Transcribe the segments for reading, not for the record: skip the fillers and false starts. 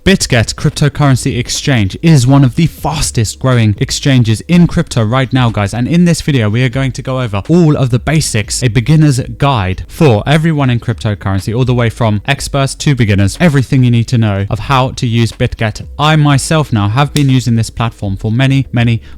Bitget cryptocurrency exchange is one of the fastest growing exchanges in crypto right now, guys. And in this video, we are going to go over all of the basics, a beginner's guide for everyone in cryptocurrency, all the way from experts to beginners, everything you need to know of how to use Bitget. I myself now have been using this platform for many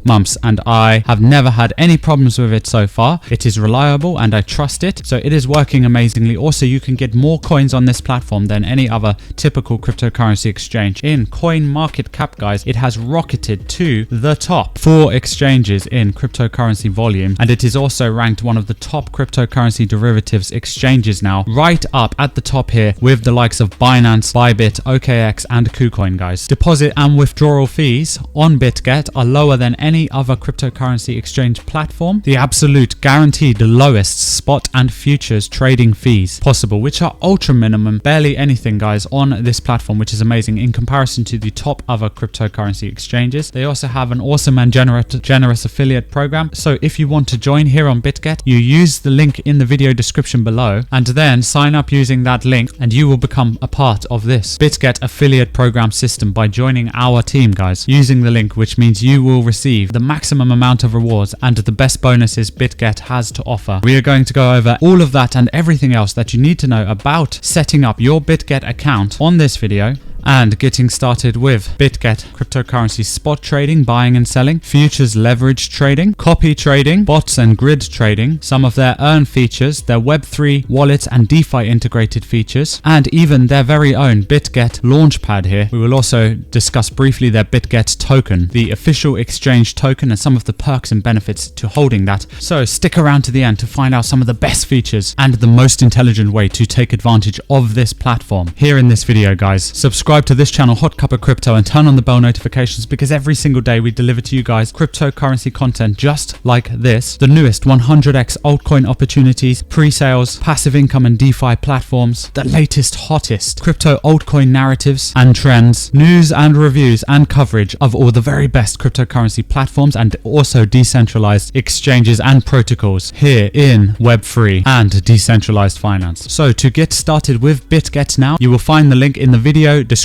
months, and I have never had any problems with it so far. It is reliable and I trust it, so it is working amazingly. Also, you can get more coins on this platform than any other typical cryptocurrency exchange. In coin market cap, guys, it has rocketed to the top 4 exchanges in cryptocurrency volume, and it is also ranked one of the top cryptocurrency derivatives exchanges now, right up at the top here with the likes of Binance, Bybit, OKX and KuCoin, guys. Deposit and withdrawal fees on Bitget are lower than any other cryptocurrency exchange platform. The absolute guaranteed lowest spot and futures trading fees possible, which are ultra minimum, barely anything, guys, on this platform, which is amazing in comparison to the top other cryptocurrency exchanges. They also have an awesome and generous affiliate program. So if you want to join here on Bitget, you use the link in the video description below and then sign up using that link, and you will become a part of this Bitget affiliate program system by joining our team, guys, using the link, which means you will receive the maximum amount of rewards and the best bonuses Bitget has to offer. We are going to go over all of that and everything else that you need to know about setting up your Bitget account on this video, and getting started with Bitget cryptocurrency spot trading, buying and selling, futures leverage trading, copy trading, bots and grid trading, some of their earn features, their Web3 wallet and DeFi integrated features, and even their very own Bitget launchpad here. We will also discuss briefly their Bitget token, the official exchange token, and some of the perks and benefits to holding that. So stick around to the end to find out some of the best features and the most intelligent way to take advantage of this platform here in this video, guys. Subscribe to this channel, HotCuppaCrypto, and turn on the bell notifications, because every single day we deliver to you guys cryptocurrency content just like this. The newest 100X altcoin opportunities, pre-sales, passive income and DeFi platforms, the latest hottest crypto altcoin narratives and trends, news and reviews and coverage of all the very best cryptocurrency platforms, and also decentralized exchanges and protocols here in Web3 and decentralized finance. So to get started with Bitget now, you will find the link in the video description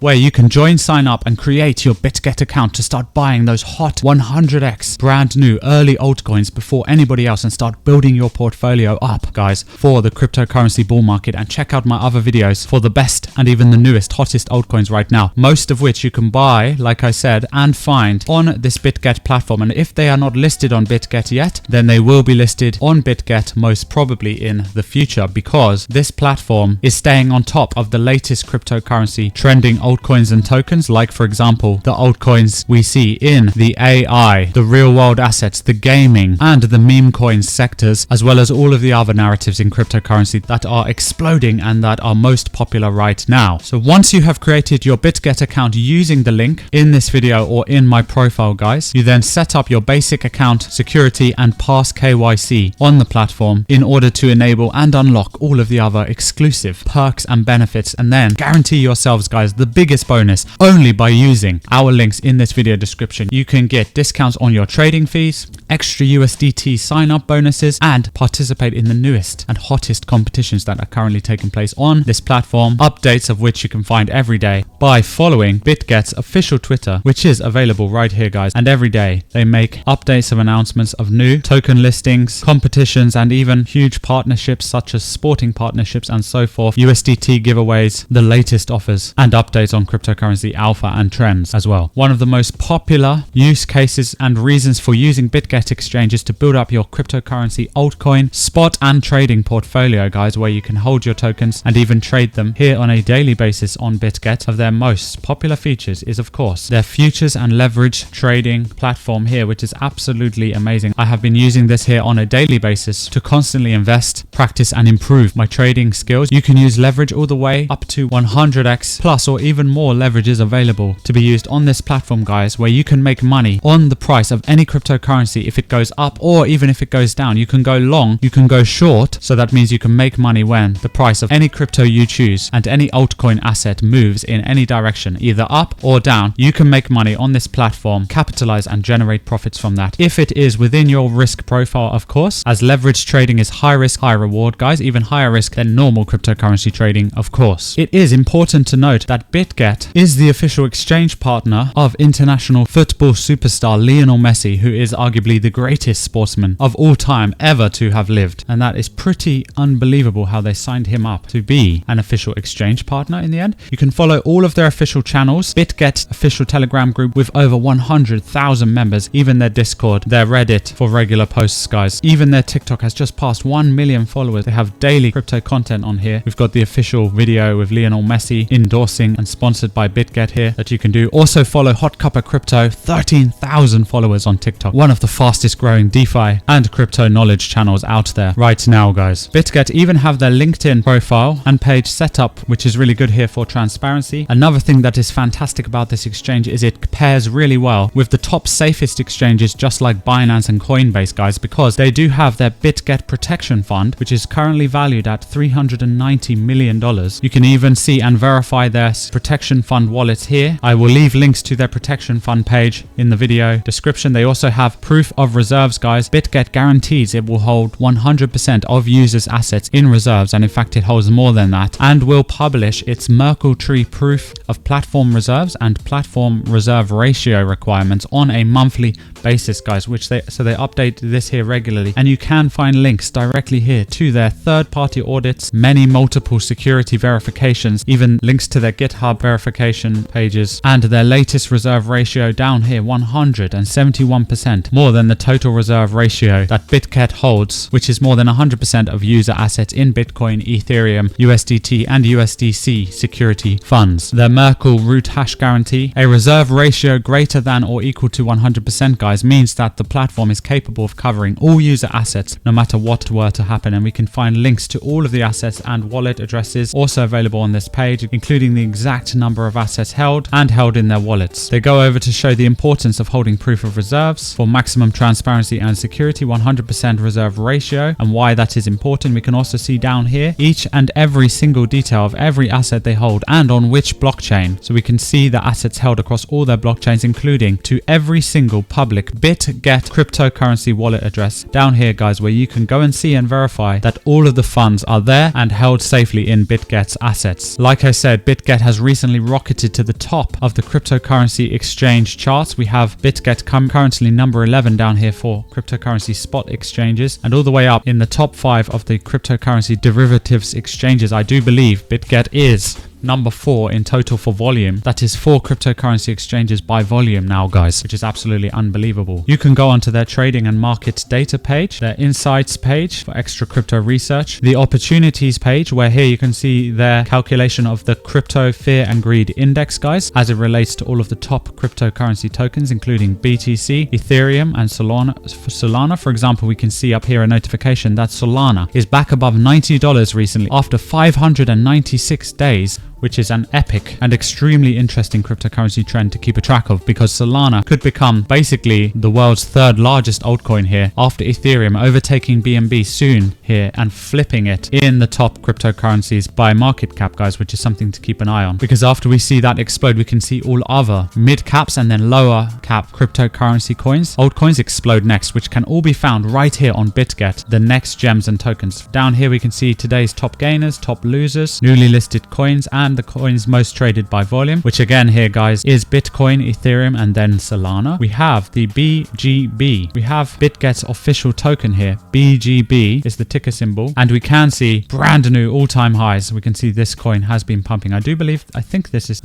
where you can join, sign up and create your Bitget account to start buying those hot 100x brand new early altcoins before anybody else, and start building your portfolio up, guys, for the cryptocurrency bull market. And check out my other videos for the best and even the newest hottest altcoins right now, most of which you can buy, like I said, and find on this Bitget platform. And if they are not listed on Bitget yet, then they will be listed on Bitget most probably in the future, because this platform is staying on top of the latest cryptocurrency trending altcoins and tokens, like for example the altcoins we see in the AI, the real world assets, the gaming and the meme coins sectors, as well as all of the other narratives in cryptocurrency that are exploding and that are most popular right now. So once you have created your Bitget account using the link in this video or in my profile, guys, you then set up your basic account security and pass KYC on the platform in order to enable and unlock all of the other exclusive perks and benefits, and then guarantee yourselves, guys, the biggest bonus. Only by using our links in this video description, you can get discounts on your trading fees, extra USDT sign up bonuses, and participate in the newest and hottest competitions that are currently taking place on this platform, updates of which you can find every day by following Bitget's official Twitter, which is available right here, guys. And every day they make updates of announcements of new token listings, competitions, and even huge partnerships such as sporting partnerships and so forth, USDT giveaways, the latest offers and updates on cryptocurrency alpha and trends as well. One of the most popular use cases and reasons for using Bitget exchange is to build up your cryptocurrency altcoin spot and trading portfolio, guys, where you can hold your tokens and even trade them here on a daily basis on Bitget. Of their most popular features is, of course, their futures and leverage trading platform here, which is absolutely amazing. I have been using this here on a daily basis to constantly invest, practice and improve my trading skills. You can use leverage all the way up to 100x plus, or even more leverage is available to be used on this platform, guys, where you can make money on the price of any cryptocurrency if it goes up, or even if it goes down. You can go long, you can go short, so that means you can make money when the price of any crypto you choose and any altcoin asset moves in any direction, either up or down. You can make money on this platform, capitalize and generate profits from that, if it is within your risk profile, of course, as leverage trading is high risk, high reward, guys, even higher risk than normal cryptocurrency trading, of course. It is important to note note that Bitget is the official exchange partner of international football superstar Lionel Messi, who is arguably the greatest sportsman of all time ever to have lived. And that is pretty unbelievable how they signed him up to be an official exchange partner in the end. You can follow all of their official channels, Bitget official Telegram group with over 100,000 members, even their Discord, their Reddit for regular posts, guys. Even their TikTok has just passed 1 million followers. They have daily crypto content on here. We've got the official video with Lionel Messi endorsing and sponsored by Bitget here that you can do. Also follow HotCuppaCrypto, 13,000 followers on TikTok. One of the fastest growing DeFi and crypto knowledge channels out there right now, guys. Bitget even have their LinkedIn profile and page set up, which is really good here for transparency. Another thing that is fantastic about this exchange is it pairs really well with the top safest exchanges just like Binance and Coinbase, guys, because they do have their Bitget protection fund, which is currently valued at $390 million. You can even see and verify their protection fund wallets here. I will leave links to their protection fund page in the video description. They also have proof of reserves, guys. Bitget guarantees it will hold 100% of users' assets in reserves, and in fact it holds more than that, and will publish its Merkle tree proof of platform reserves and platform reserve ratio requirements on a monthly basis, guys, so they update this here regularly, and you can find links directly here to their third-party audits, many multiple security verifications, even links to their GitHub verification pages, and their latest reserve ratio down here, 171%, more than the total reserve ratio that Bitget holds, which is more than 100% of user assets in Bitcoin, Ethereum, USDT, and USDC security funds. Their Merkle root hash guarantee, a reserve ratio greater than or equal to 100%, guys, means that the platform is capable of covering all user assets no matter what were to happen, and we can find links to all of the assets and wallet addresses also available on this page, including the exact number of assets held and held in their wallets. They go over to show the importance of holding proof of reserves for maximum transparency and security, 100% reserve ratio, and why that is important. We can also see down here each and every single detail of every asset they hold and on which blockchain. So we can see the assets held across all their blockchains, including to every single public Bitget cryptocurrency wallet address down here, guys, where you can go and see and verify that all of the funds are there and held safely in Bitget's assets. Like I said, Bitget has recently rocketed to the top of the cryptocurrency exchange charts. We have Bitget currently number 11 down here for cryptocurrency spot exchanges, and all the way up in the top 5 of the cryptocurrency derivatives exchanges. I do believe Bitget is number 4 in total for volume. That is 4 cryptocurrency exchanges by volume now, guys, which is absolutely unbelievable. You can go onto their trading and market data page, their insights page for extra crypto research, the opportunities page, where here you can see their calculation of the crypto fear and greed index, guys, as it relates to all of the top cryptocurrency tokens, including BTC, Ethereum, and Solana. For example, we can see up here a notification that Solana is back above $90 recently after 596 days, which is an epic and extremely interesting cryptocurrency trend to keep a track of, because Solana could become basically the world's 3rd largest altcoin here after Ethereum, overtaking BNB soon here and flipping it in the top cryptocurrencies by market cap, guys, which is something to keep an eye on, because after we see that explode, we can see all other mid caps and then lower cap cryptocurrency coins, altcoins explode next, which can all be found right here on Bitget, the next gems and tokens. Down here we can see today's top gainers, top losers, newly listed coins, and the coins most traded by volume, which again here, guys, is Bitcoin, Ethereum, and then Solana. We have the BGB. We have Bitget's official token here. BGB is the ticker symbol, and we can see brand new all-time highs. We can see this coin has been pumping. I'm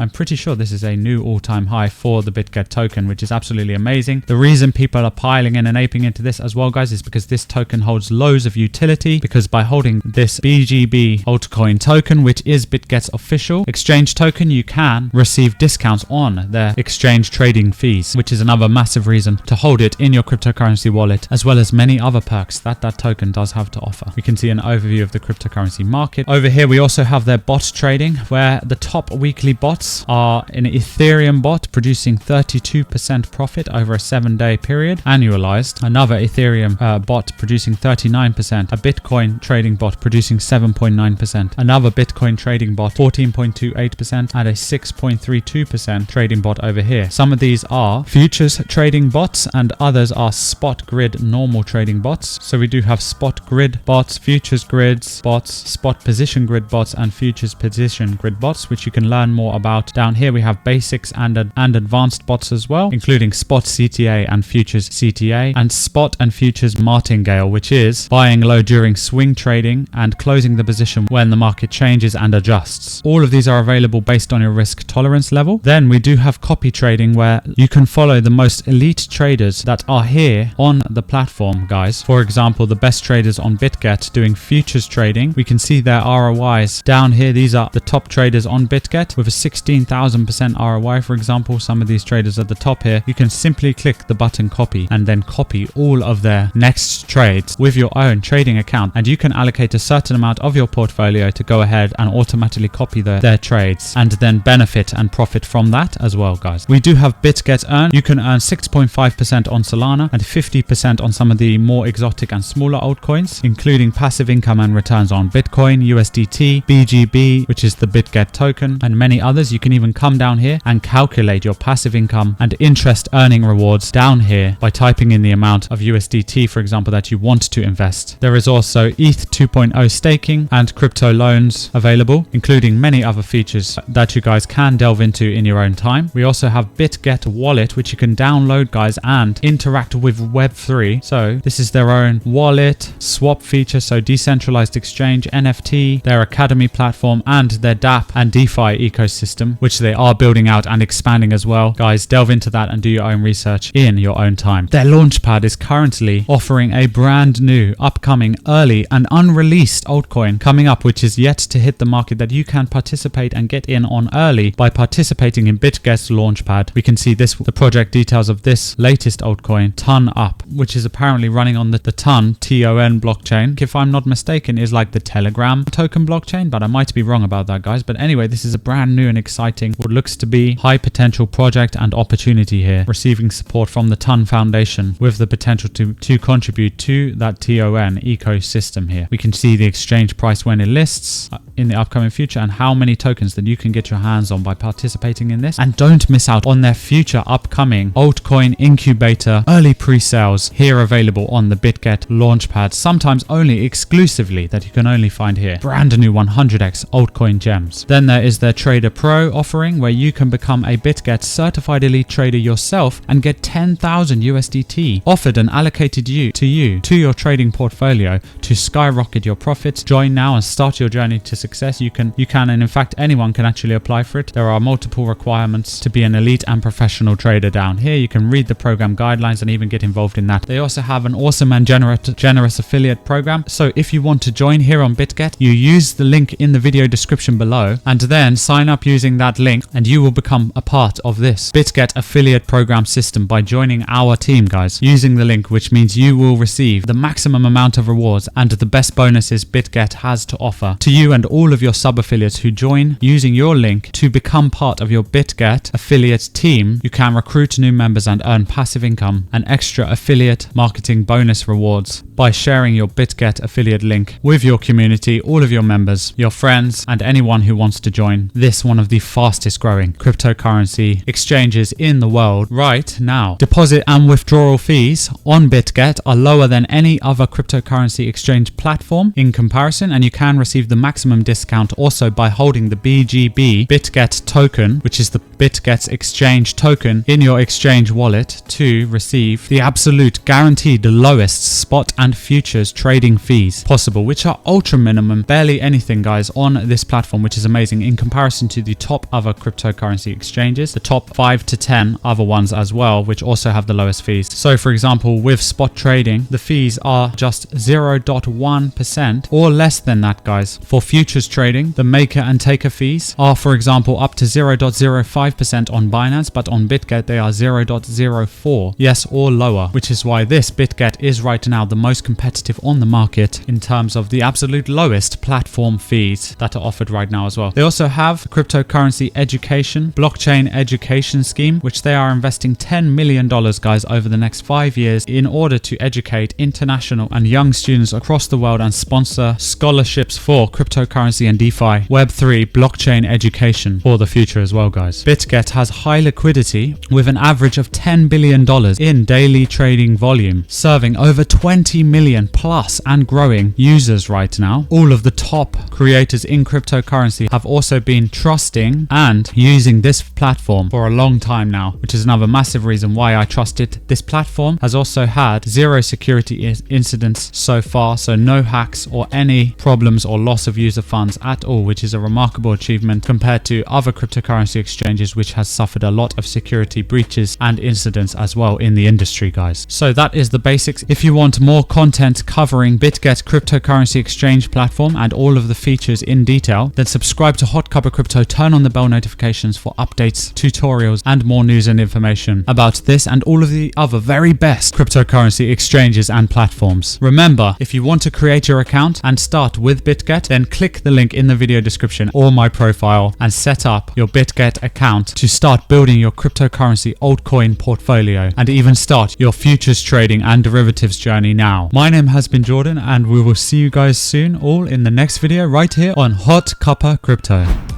pretty sure this is a new all-time high for the Bitget token, which is absolutely amazing. The reason people are piling in and aping into this as well, guys, is because this token holds loads of utility, because by holding this BGB altcoin token, which is Bitget's official exchange token, you can receive discounts on their exchange trading fees, which is another massive reason to hold it in your cryptocurrency wallet, as well as many other perks that token does have to offer. We can see an overview of the cryptocurrency market. Over here we also have their bot trading, where the top weekly bots are an Ethereum bot producing 32% profit over a 7-day period annualized, another Ethereum bot producing 39%, a Bitcoin trading bot producing 7.9%, another Bitcoin trading bot 14.9%, 1.28% and a 6.32% trading bot over here. Some of these are futures trading bots and others are spot grid normal trading bots. So we do have spot grid bots, futures grids bots, spot position grid bots, and futures position grid bots, which you can learn more about. Down here we have basics and advanced bots as well, including spot CTA and futures CTA, and spot and futures martingale, which is buying low during swing trading and closing the position when the market changes and adjusts. All of these are available based on your risk tolerance level. Then we do have copy trading, where you can follow the most elite traders that are here on the platform, guys. For example, the best traders on Bitget doing futures trading. We can see their ROIs down here. These are the top traders on Bitget with a 16,000% ROI, for example. Some of these traders at the top here, you can simply click the button copy and then copy all of their next trades with your own trading account, and you can allocate a certain amount of your portfolio to go ahead and automatically copy their trades and then benefit and profit from that as well, guys. We do have Bitget Earn. You can earn 6.5% on Solana and 50% on some of the more exotic and smaller altcoins, including passive income and returns on Bitcoin, USDT, BGB, which is the Bitget token, and many others. You can even come down here and calculate your passive income and interest earning rewards down here by typing in the amount of USDT, for example, that you want to invest. There is also ETH 2.0 staking and crypto loans available, including many other features that you guys can delve into in your own time. We also have Bitget Wallet, which you can download, guys, and interact with Web3. So this is their own wallet swap feature, so decentralized exchange, NFT, their academy platform, and their DApp and DeFi ecosystem, which they are building out and expanding as well. Guys, delve into that and do your own research in your own time. Their launchpad is currently offering a brand new, upcoming, early and unreleased altcoin coming up, which is yet to hit the market, that you can participate and get in on early by participating in Bitget's launchpad. We can see the project details of this latest altcoin, Ton Up, which is apparently running on the Ton blockchain. If I'm not mistaken, is like the Telegram token blockchain, but I might be wrong about that, guys. But anyway, this is a brand new and exciting, what looks to be high potential project and opportunity here, receiving support from the Ton Foundation with the potential to contribute to that TON ecosystem here. We can see the exchange price when it lists in the upcoming future and how many tokens that you can get your hands on by participating in this. And don't miss out on their future upcoming altcoin incubator early pre-sales here available on the Bitget launchpad, sometimes only exclusively, that you can only find here. Brand new 100x altcoin gems. Then there is their Trader Pro offering, where you can become a Bitget certified elite trader yourself and get 10,000 USDT offered and allocated to your trading portfolio to skyrocket your profits. Join now and start your journey to success. You can, and in fact anyone can actually apply for it. There are multiple requirements to be an elite and professional trader down here. You can read the program guidelines and even get involved in that. They also have an awesome and generous affiliate program. So if you want to join here on Bitget, you use the link in the video description below and then sign up using that link, and you will become a part of this Bitget affiliate program system by joining our team, guys, using the link, which means you will receive the maximum amount of rewards and the best bonuses Bitget has to offer to you and all of your sub-affiliates who join using your link to become part of your Bitget affiliate team. You can recruit new members and earn passive income and extra affiliate marketing bonus rewards by sharing your Bitget affiliate link with your community, all of your members, your friends, and anyone who wants to join this one of the fastest growing cryptocurrency exchanges in the world right now. Deposit and withdrawal fees on Bitget are lower than any other cryptocurrency exchange platform in comparison, and you can receive the maximum discount also by holding the BGB Bitget token, which is the Bitget's exchange token, in your exchange wallet to receive the absolute guaranteed lowest spot and futures trading fees possible, which are ultra minimum, barely anything, guys, on this platform, which is amazing in comparison to the top other cryptocurrency exchanges, the top 5 to 10 other ones as well, which also have the lowest fees. So for example, with spot trading, the fees are just 0.1% or less than that, guys. For futures trading, the maker and taker fees are, for example, up to 0.05% on Binance, but on Bitget they are 0.04, yes, or lower, which is why this Bitget is right now the most competitive on the market in terms of the absolute lowest platform fees that are offered right now as well. They also have cryptocurrency education, blockchain education scheme, which they are investing $10 million, guys, over the next 5 years in order to educate international and young students across the world and sponsor scholarships for cryptocurrency cryptocurrency and DeFi, Web3, blockchain education for the future as well, guys. Bitget has high liquidity with an average of $10 billion in daily trading volume, serving over 20 million plus and growing users right now. All of the top creators in cryptocurrency have also been trusting and using this platform for a long time now, which is another massive reason why I trust it. This platform has also had zero security incidents so far, so no hacks or any problems or loss of user funds at all, which is a remarkable achievement compared to other cryptocurrency exchanges which has suffered a lot of security breaches and incidents as well in the industry, guys. So that is the basics. If you want more content covering Bitget cryptocurrency exchange platform and all of the features in detail, then subscribe to HotCuppaCrypto, turn on the bell notifications for updates, tutorials and more news and information about this and all of the other very best cryptocurrency exchanges and platforms. Remember, if you want to create your account and start with Bitget, then click the link in the video description or my profile and set up your Bitget account to start building your cryptocurrency altcoin portfolio and even start your futures trading and derivatives journey now. My name has been Jordan and we will see you guys soon, all in the next video right here on HotCuppaCrypto.